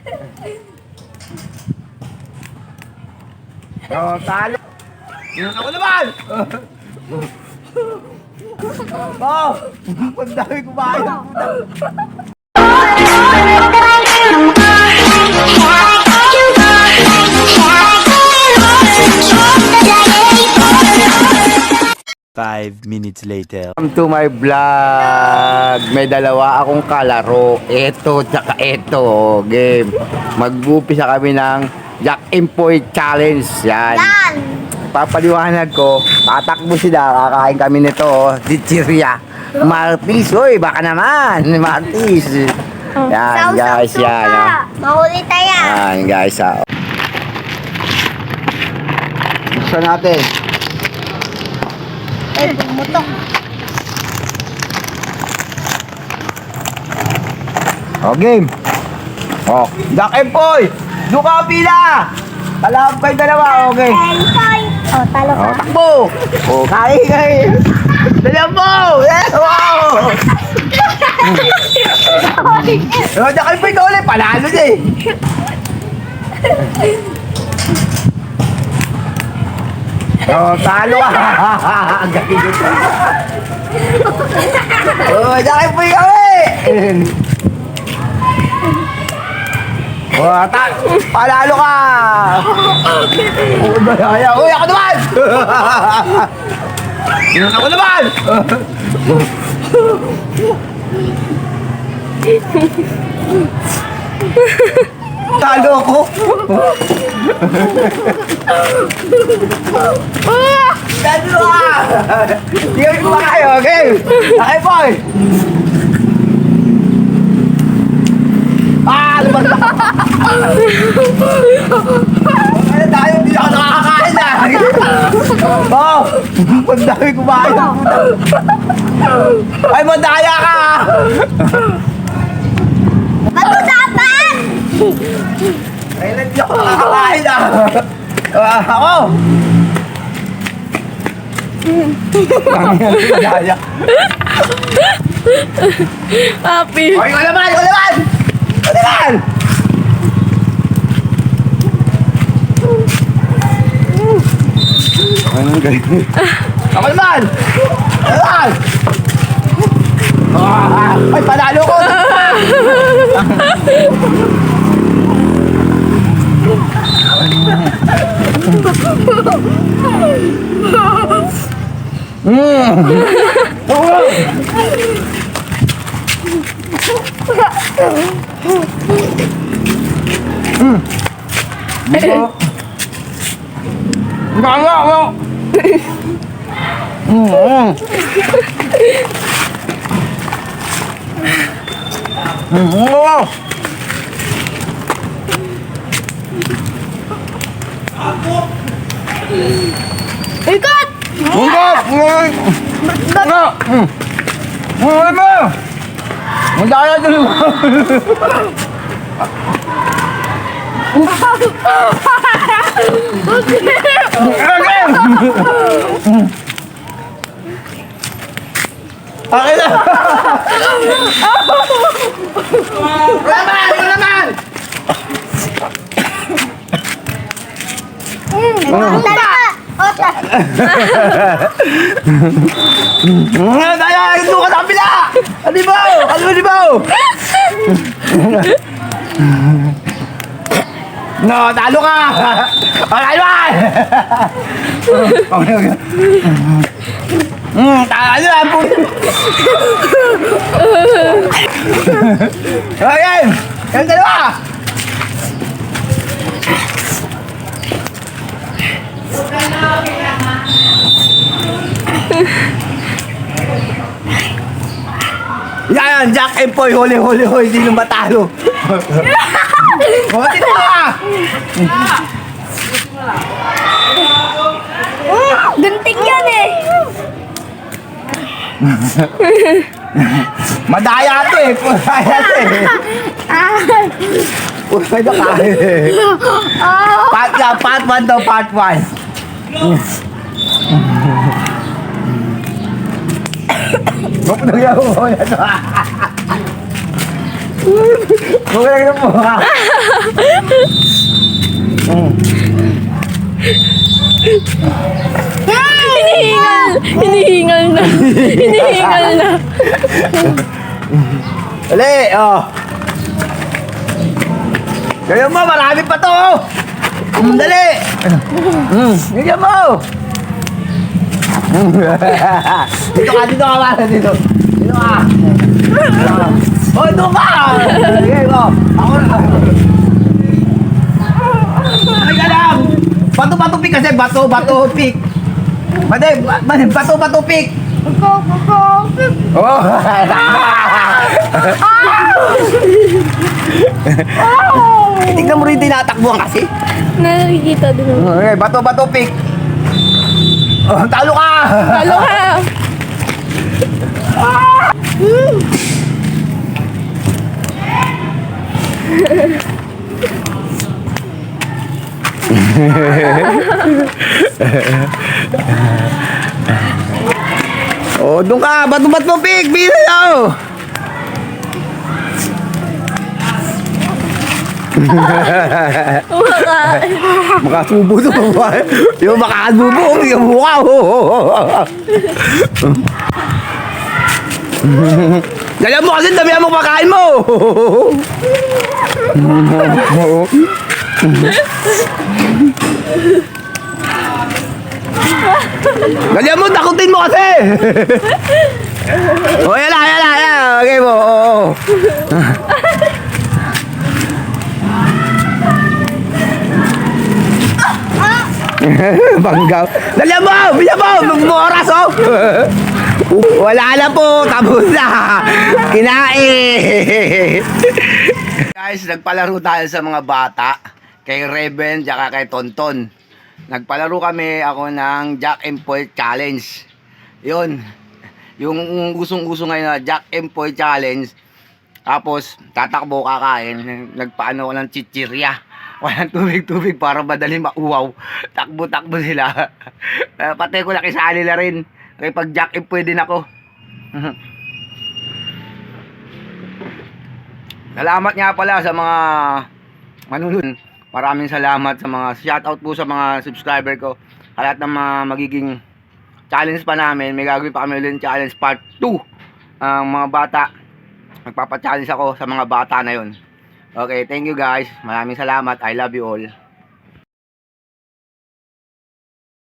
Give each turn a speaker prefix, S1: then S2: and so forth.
S1: Oh, talo. Ako naman! Oh! Ang dami kumain.
S2: Five minutes later.
S1: Welcome to my vlog. May dalawa akong kalaro. Ito tsaka ito. Game. Mag-upisa kami ng Jack Impoy Challenge. Yan. Papaliwanag ko. Tatakbo sila. Kakain kami nito. Chichirya. Martis. Uy, baka naman. Martis. Yan guys. Yan.
S3: Mahuli tayo.
S1: Yan guys. Gusto natin.
S3: Ay, bumutok.
S1: O, game. O, Jack Empoy! Duka pila! Kalahap kayo dalawa, okay.
S3: Empoy. Oh, talo
S1: O,
S3: ka.
S1: takbo! O, kain! Dalihan mo! Yes! Wow! O, Jack Empoy ka ulit! Panalo niya eh! O, talo ka! Ang galing ito. O, Jack Empoy ka ulit! Panalo ka! Uy, ako naman! Ako naman! Talo ako! Talo ka! Hindi kami kumakayo, okay? Okay, boy! Lumang na! Ano tayo? Hindi ako nakakakain na! Oh! Ang dami kumain! Ay, madaya ka!
S3: Matudapan!
S1: Ay, hindi ako nakakakain na! Ako! Madaya!
S4: Happy.
S1: Ay, ikaw naman! Ikaw naman! Ikaw naman! Anong ganyan? Ako naman! Ako naman! Ay, panalo ko!
S3: Ikot!
S1: Madaya dun! Akin na! Naman! Ito naman!
S3: Talo ka! Ota!
S1: Daya! Ito ka sa kabila! Alibaw! Alibaw! No, talo ka! Okay naman! Talo na! Okay! Yung dalawa! Yan! Jack Empoy! Huli! Sino matalo? Dito ka!
S3: Gunting yan eh!
S1: Madaya ito eh! Madaya ito eh! Pwede ka eh! Part 1 daw, part 1. Huwag na gawin mo na ito. Huwag na gawin mo.
S4: Hinihingal na. Hinihingal na.
S1: Dali, oh. Ganyan mo, marami pa to, oh. Dali. Ganyan mo. Dito ka, para dito. Dito ka. Oh, dito ka. Ganyan mo. Ako na. Ay, alam. Bato-bato pick kasi. Bato-bato pick. Bato-bato pick. Oh. Tingnan mo rin tinatakbuhan kasi.
S4: Nakikita din ako.
S1: Okay, bato-bato pick. Oh, talo ka.
S4: Talo ka.
S1: Oh, doon ka. Bato-bato pick. Bila daw. Makasubo to. Yung makasubo. Yung mukha. Ganyan mo kasi damihan mo pakain mo. Ganyan mo, takutin mo kasi. Oh, yan na. Okay mo. Banggaw. Dalihan mo! Bilihan mo! Oras, oh! Wala na po! Tapos na! Kinain! Guys, nagpalaro tayo sa mga bata. Kay Reven, tsaka kay Tonton. Nagpalaro kami ako ng Jack and Poy Challenge. Yun. Yung usong-uso ngayon na Jack and Poy Challenge. Tapos, tatakbo kakain. Nagpaano ko ng chichirya. Walang tubig-tubig para madali mauwaw. Takbo-takbo sila. Patay ko laki sa nila rin. Kaya pag Jack and Poy din ako. Salamat nga pala sa mga manunod. Maraming salamat sa mga shoutout po sa mga subscriber ko. Lahat ng mga magiging challenge pa namin. May gagawin pa kami ulit challenge part 2. Ang mga bata. Magpapa-challenge ako sa mga bata na yon. Okay, thank you guys. Maraming salamat. I love you all.